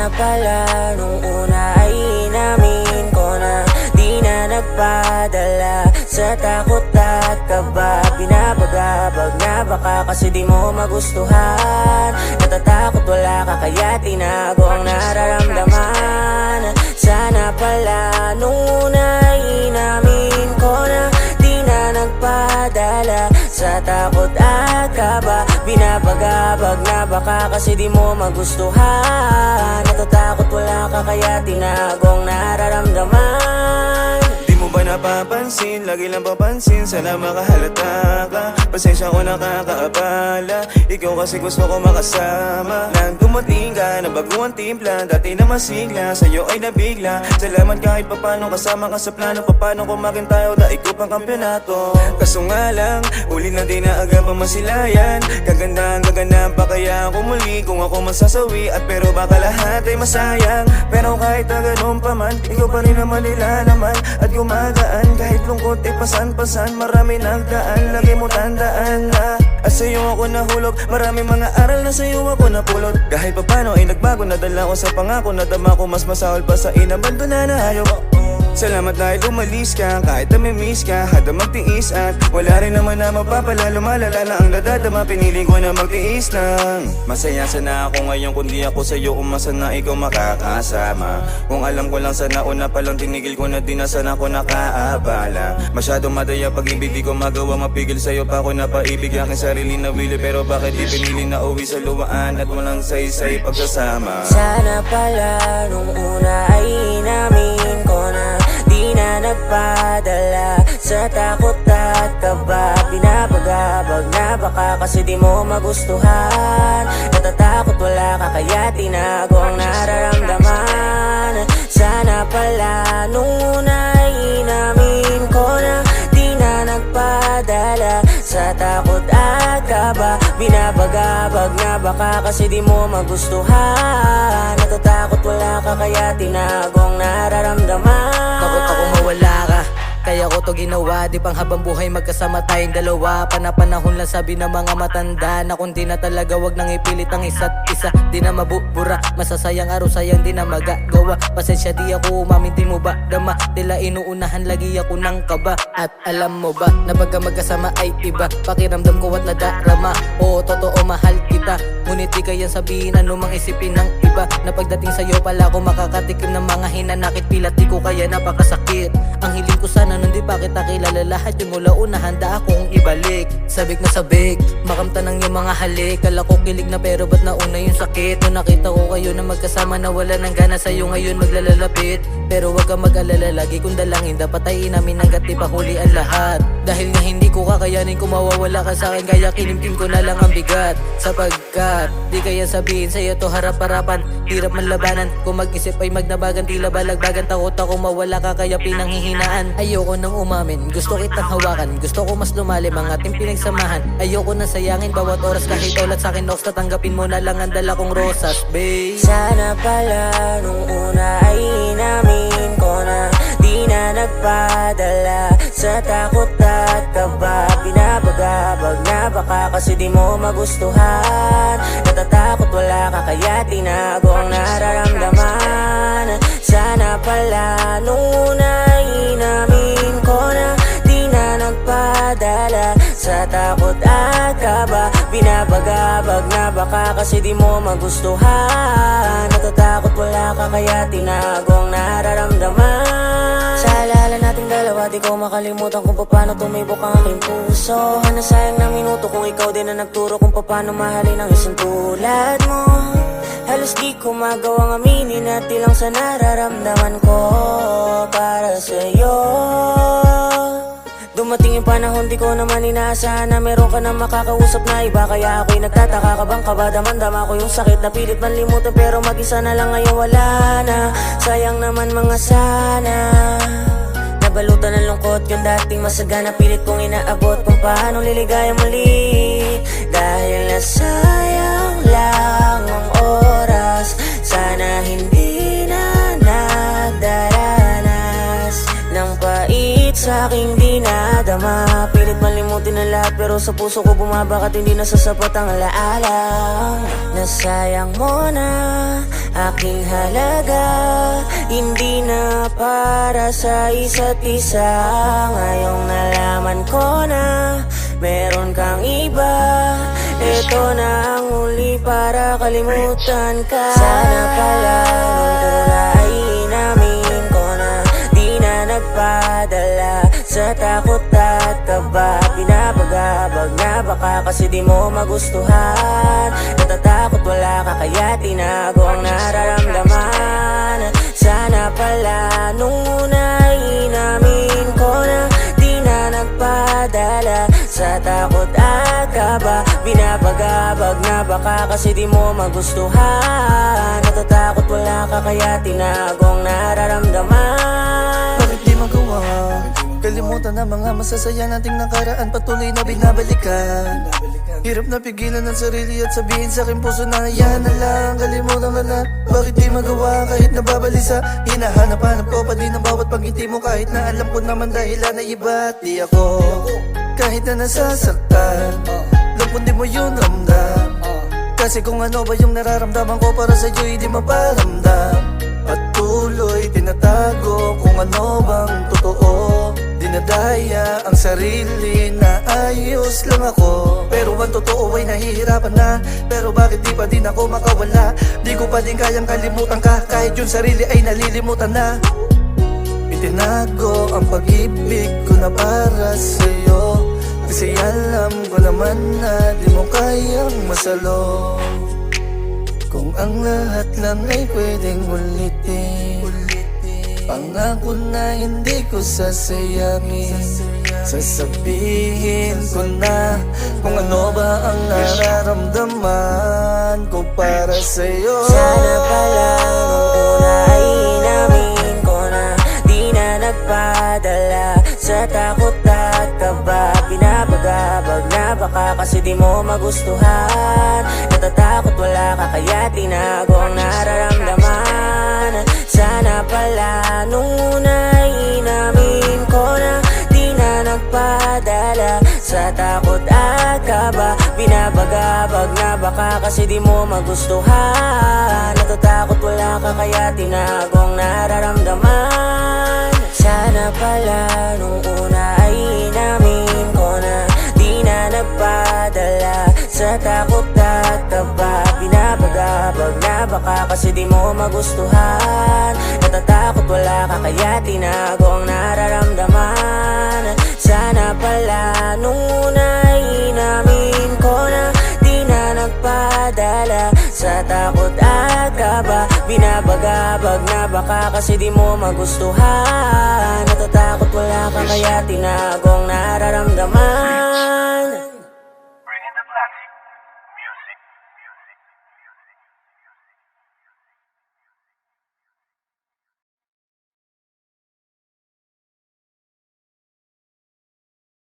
Sana pala nung una ay inamin ko na di na nagpadala sa takot at kaba. Pinapagabag na baka kasi di mo magustuhan. Natatakot wala ka kaya tinago ang nararamdaman. Sana pala nung una ay inamin ko na di na nagpadala sa takot at kaba. Binabagabag na baka kasi di mo magustuhan. Natatakot wala ka kaya tinago ang nararamdaman. Di mo ba napapansin, lagi lang papansin, sana makahalata ka. Pasensya ko nakakaabala, ikaw kasi gusto ko makasama. Nang dumating ka, nabaguang timpla, dati na masigla, sa'yo ay nabigla. Salamat kahit papano kasama ka sa plano, papano kumakin tayo daig ko pang kampyonato. Kaso nga lang, uli na din na agad pa masilayan. Gagandang pa kaya ako muli kung ako masasawi. At pero baka lahat ay masayang, pero kahit na ganun pa man, ikaw pa rin naman nila naman. At gumagaan kahit lungkot ay pasan-pasan, marami nagdaan, lagi mo tandaan na at sa'yo ako nahulog, marami mga aral na sa'yo ako napulot. Kahit pa paano ay nagbago, nadala ko sa pangako, nadama ko mas masahol pa sa inabandona na hayop. Salamat dahil umalis ka, kahit namimiss ka, hada magtiis at wala rin naman na mapapala, lumalala na ang nadadama, pinili ko na magtiis lang. Masaya sana ako ngayon kung di ako sa'yo umasa na ikaw makakasama. Kung alam ko lang sana una palang tinigil ko na di na sana ako nakaabala. Masyadong madaya pag-ibig di ko magawa, mapigil sa'yo pa ako napaibig aking sarili na wili. Pero bakit di pinili na uwi sa luwaan at walang say-say pagsasama. Sana pala nung una ay inamin ko na di na nagpadala sa takot at kaba. Pinapagabag na baka kasi di mo magustuhan. Natatakot wala ka kaya tinago ang nararamdaman. Sana pala nung una ay inamin ko na di na nagpadala sa takot at kaba. Binabagabag na baka kasi di mo magustuhan. Natatakot wala ka kaya tinago ang nararamdaman. Takot ako mawala ka, kaya ko to ginawa. Di pang habang buhay magkasama tayong dalawa. Panapanahon lang sabi ng mga matanda na kung di na talaga wag nang ipilit ang isa't isa. Di na mabubura, masasayang araw sayang di na magagawa. Pasensya di ako umamin, di mo ba dama? Tila inuunahan lagi ako ng kaba. At alam mo ba na pagka magkasama ay iba, pakiramdam ko at nadarama. Oo totoo mahal kita, ngunit di kaya sabihin anumang isipin ng iba. Na pagdating sa'yo pala ako makakatikim ng mga hinanakit. Pilat di ko kaya napakasakit. Ang hiling ko sana nun di pa kita kilala, lahat yun mula una handa akong ibalik. Sabik na sabik, makamta ng yung mga halik. Kala ko kilig na pero ba't nauna yung sakit. Nung nakita ko kayo na magkasama na wala ng gana sa'yo ngayon maglalalapit. Pero wag ka mag-alala, lagi kong dalangin dapat ay inamin hanggat di pa huli ang lahat. Dahil nga hindi ko kakayanin kung mawawala ka sa'kin, kaya kinimkim ko na lang ang bigat. Sapagkat di kaya sabihin sa'yo to harap-harapan, hirap man labanan. Kung mag-isip ay magnabagan, tila balagbagan. Takot ako mawala ka kaya pinanghihinaan. Ayoko nang umamin, gusto kitang hawakan, gusto ko mas lumalim ang ating pinagsamahan. Ayoko na sayangin bawat oras kahit ulat sa'kin ox. Tatanggapin mo na lang ang dala kong rosas, babe. Sana pala nung una ay inamin ko na di na nagpadala sa takot at kaba. Pinapagabag na baka kasi di mo magustuhan. Natatakot wala ka kaya tinago ang nararamdaman. Sana pala nung una ay inamin ko na di na nagpadala sa takot at kaba. Binabagabag na baka kasi di mo magustuhan. Natatakot wala ka kaya tinago ang nararamdaman. Sa alala nating dalawa di ko makalimutan kung paano tumibok ang aking puso. Nasayang na minuto kung ikaw din na nagturo kung paano mahalin ang isang tulad mo. Halos di ko magawang aminin at ilang sa nararamdaman ko para sa'yo. Dumating yung panahon di ko naman inaasahan na meron ka na makakausap na iba. Kaya ako'y nagtataka, kabang kaba, damang-dama ko yung sakit na pilit man limutan. Pero mag-isa na lang ngayon wala na. Sayang naman mga sana. Nabalutan ng lungkot yung dating masagana. Pilit kong inaabot kung paano liligaya muli. Dahil nasayang lang ang oras. Sana hindi na nagdaranas ng pait sa aking dinadama. Pilit malimutin ang lahat pero sa puso ko bumaba at hindi nasasapat ang alaala. Nasayang mo na aking halaga, hindi na para sa isa't isa. Ngayong nalaman ko na meron kang iba, ito na ang huli para kalimutan ka. Sana pala nung una ay inamin ko na di na nagpadala sa takot at kaba. Pinapagabag na baka kasi di mo magustuhan. Natatakot wala ka kaya tinago ang nararamdaman. Sana pala nung una ay inamin ko na di na nagpadala sa takot at kaba. Pinapagabag na baka kasi di mo magustuhan. Natatakot wala ka kaya tinago ang nararamdaman. Bakit di magawa? Kalimutan ang mga masasaya nating nakaraan, patuloy na binabalikan. Hirap na pigilan ang sarili at sabihin sa aking puso na yan na lang. Kalimutan ka na, bakit di magawa kahit nababalisa? Hinahanap-hanap ko pa din ang bawat pangiti mo, kahit na alam ko naman dahilan na iba at di ako. Kahit na nasasaktan, alam kung di mo yun ramdam. Kasi kung ano ba yung nararamdaman ko para sa'yo, hindi maparamdam. Patuloy tinatago kung ano bang totoo. Dinadaya ang sarili na ayos lang ako, pero ang totoo ay nahihirapan na. Pero bakit di pa din ako makawala? Di ko pa din kayang kalimutan ka, kahit yung sarili ay nalilimutan na. Itinago ang pag-ibig ko na para sa'yo, kasi alam ko naman na di mo kayang masalo. Kung ang lahat lang ay pwedeng ulitin, pangako na hindi ko sasayangin. Sasabihin ko na kung ano ba ang nararamdaman ko para sa'yo. Sana pala nung una ay inamin ko na di na nagpadala sa takot at kaba. Pinapagabag na baka kasi di mo magustuhan. Natatakot wala ka kaya tinago ang nararamdaman. Sana pala nung una ay inamin ko na di na nagpadala sa takot at kaba. Pinapagabag na baka kasi di mo magustuhan. Natatakot wala ka kaya tinago ang nararamdaman. Sana pala nung una ay inamin ko na di na nagpadala sa takot at kaba. Pinapagabag na baka kasi di mo magustuhan. Natatakot wala ka kaya tinago ang nararamdaman. Sana pala nung una ay inamin ko na di na nagpadala sa takot at kaba. Binabagabag na baka kasi di mo magustuhan. Natatakot wala ka kaya tinago ang nararamdaman.